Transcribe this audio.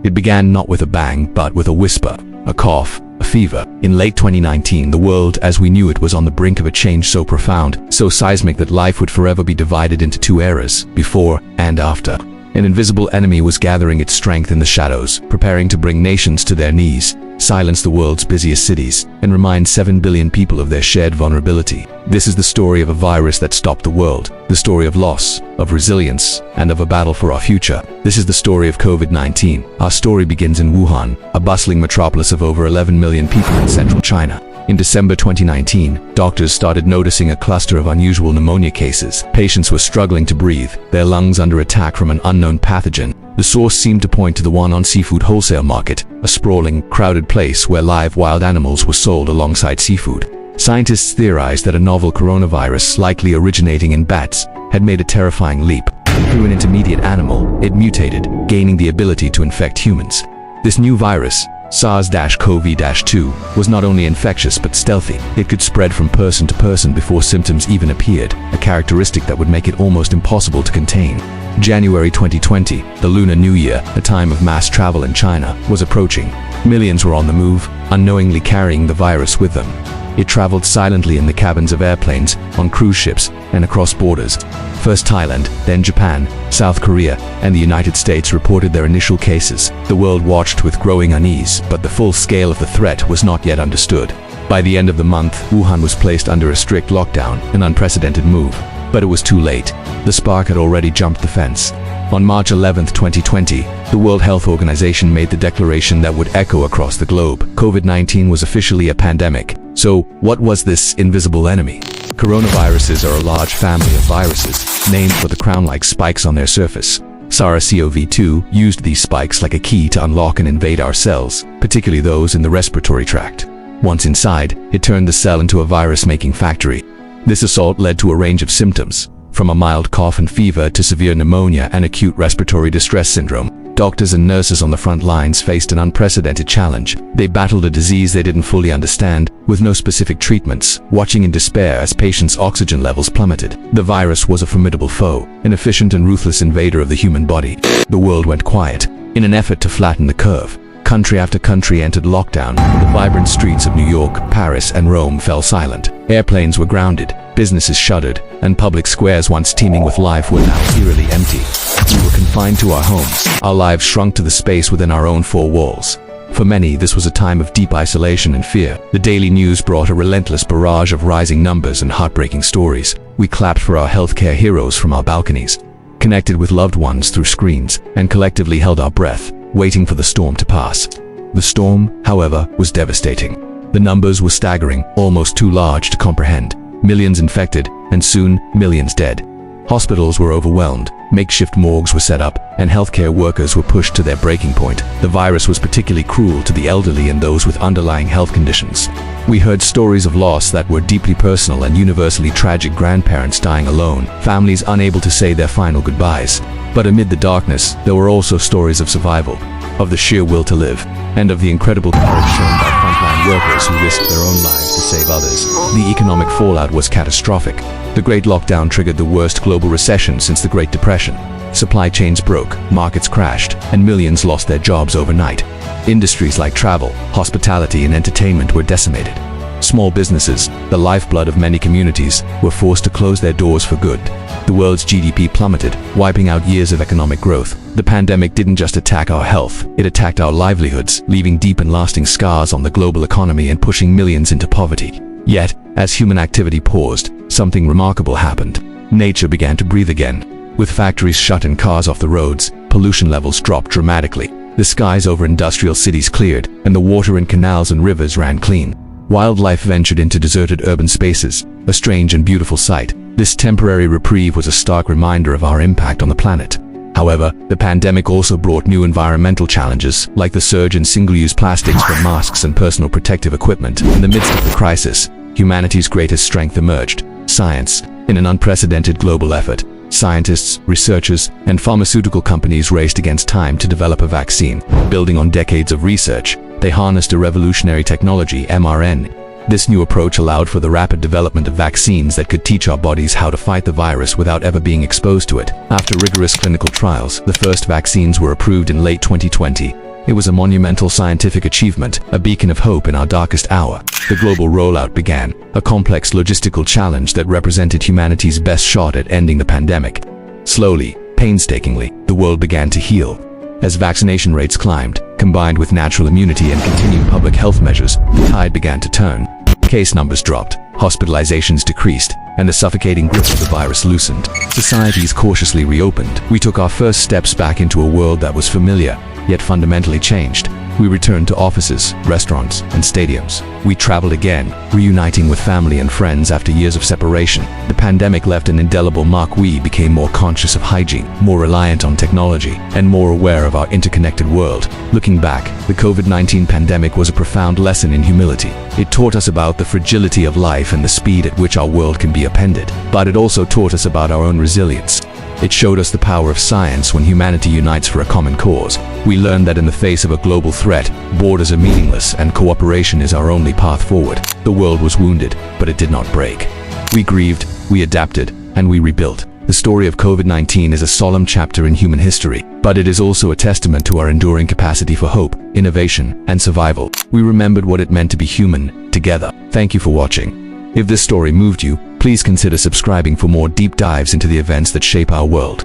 It began not with a bang, but with a whisper, a cough, a fever. In late 2019, the world as we knew it was on the brink of a change so profound, so seismic that life would forever be divided into two eras, before and after. An invisible enemy was gathering its strength in the shadows, preparing to bring nations to their knees, silence the world's busiest cities, and remind 7 billion people of their shared vulnerability. This is the story of a virus that stopped the world, the story of loss, of resilience, and of a battle for our future. This is the story of COVID-19. Our story begins in Wuhan, a bustling metropolis of over 11 million people in central China. In December 2019, doctors started noticing a cluster of unusual pneumonia cases. Patients were struggling to breathe, their lungs under attack from an unknown pathogen. The source seemed to point to the Wuhan seafood wholesale market, a sprawling, crowded place where live wild animals were sold alongside seafood. Scientists theorized that a novel coronavirus, likely originating in bats, had made a terrifying leap. Through an intermediate animal, it mutated, gaining the ability to infect humans. This new virus, SARS-CoV-2, was not only infectious but stealthy. It could spread from person to person before symptoms even appeared, a characteristic that would make it almost impossible to contain. January 2020, the Lunar New Year, a time of mass travel in China, was approaching. Millions were on the move, unknowingly carrying the virus with them. It traveled silently in the cabins of airplanes, on cruise ships, and across borders. First Thailand, then Japan, South Korea, and the United States reported their initial cases. The world watched with growing unease, but the full scale of the threat was not yet understood. By the end of the month, Wuhan was placed under a strict lockdown, an unprecedented move. But it was too late. The spark had already jumped the fence. On March 11, 2020, the World Health Organization made the declaration that would echo across the globe. COVID-19 was officially a pandemic. So, what was this invisible enemy? Coronaviruses are a large family of viruses, named for the crown-like spikes on their surface. SARS-CoV-2 used these spikes like a key to unlock and invade our cells, particularly those in the respiratory tract. Once inside, it turned the cell into a virus-making factory. This assault led to a range of symptoms, from a mild cough and fever to severe pneumonia and acute respiratory distress syndrome. Doctors and nurses on the front lines faced an unprecedented challenge. They battled a disease they didn't fully understand, with no specific treatments, watching in despair as patients' oxygen levels plummeted. The virus was a formidable foe, an efficient and ruthless invader of the human body. The world went quiet. In an effort to flatten the curve, country after country entered lockdown. The vibrant streets of New York, Paris, and Rome fell silent. Airplanes were grounded, businesses shuttered, and public squares once teeming with life were now eerily empty. We were confined to our homes. Our lives shrunk to the space within our own four walls. For many, this was a time of deep isolation and fear. The daily news brought a relentless barrage of rising numbers and heartbreaking stories. We clapped for our healthcare heroes from our balconies, connected with loved ones through screens, and collectively held our breath, waiting for the storm to pass. The storm, however, was devastating. The numbers were staggering, almost too large to comprehend. Millions infected, and soon, millions dead. Hospitals were overwhelmed, makeshift morgues were set up, and healthcare workers were pushed to their breaking point. The virus was particularly cruel to the elderly and those with underlying health conditions. We heard stories of loss that were deeply personal and universally tragic: grandparents dying alone, families unable to say their final goodbyes. But amid the darkness, there were also stories of survival, of the sheer will to live, and of the incredible courage shown by frontline workers who risked their own lives to save others. The economic fallout was catastrophic. The Great Lockdown triggered the worst global recession since the Great Depression. Supply chains broke, markets crashed, and millions lost their jobs overnight. Industries like travel, hospitality, and entertainment were decimated. Small businesses, the lifeblood of many communities, were forced to close their doors for good. The world's GDP plummeted, wiping out years of economic growth. The pandemic didn't just attack our health, it attacked our livelihoods, leaving deep and lasting scars on the global economy and pushing millions into poverty. Yet, as human activity paused, something remarkable happened. Nature began to breathe again. With factories shut and cars off the roads, pollution levels dropped dramatically. The skies over industrial cities cleared, and the water in canals and rivers ran clean. Wildlife ventured into deserted urban spaces, a strange and beautiful sight. This temporary reprieve was a stark reminder of our impact on the planet. However, the pandemic also brought new environmental challenges, like the surge in single-use plastics for masks and personal protective equipment. In the midst of the crisis, humanity's greatest strength emerged: science. In an unprecedented global effort, scientists, researchers, and pharmaceutical companies raced against time to develop a vaccine. Building on decades of research, they harnessed a revolutionary technology, mRNA. This new approach allowed for the rapid development of vaccines that could teach our bodies how to fight the virus without ever being exposed to it. After rigorous clinical trials, the first vaccines were approved in late 2020, It was a monumental scientific achievement, a beacon of hope in our darkest hour. The global rollout began, a complex logistical challenge that represented humanity's best shot at ending the pandemic. Slowly, painstakingly, the world began to heal. As vaccination rates climbed, combined with natural immunity and continued public health measures, the tide began to turn. Case numbers dropped, hospitalizations decreased, and the suffocating grip of the virus loosened. Societies cautiously reopened. We took our first steps back into a world that was familiar, yet fundamentally changed. We returned to offices, restaurants, and stadiums. We traveled again, reuniting with family and friends after years of separation. The pandemic left an indelible mark. We became more conscious of hygiene, more reliant on technology, and more aware of our interconnected world. Looking back, the COVID-19 pandemic was a profound lesson in humility. It taught us about the fragility of life and the speed at which our world can be upended. But it also taught us about our own resilience. It showed us the power of science when humanity unites for a common cause. We learned that in the face of a global threat, borders are meaningless and cooperation is our only path forward. The world was wounded, but it did not break. We grieved, we adapted, and we rebuilt. The story of COVID-19 is a solemn chapter in human history, but it is also a testament to our enduring capacity for hope, innovation, and survival. We remembered what it meant to be human, together. Thank you for watching. If this story moved you, please consider subscribing for more deep dives into the events that shape our world.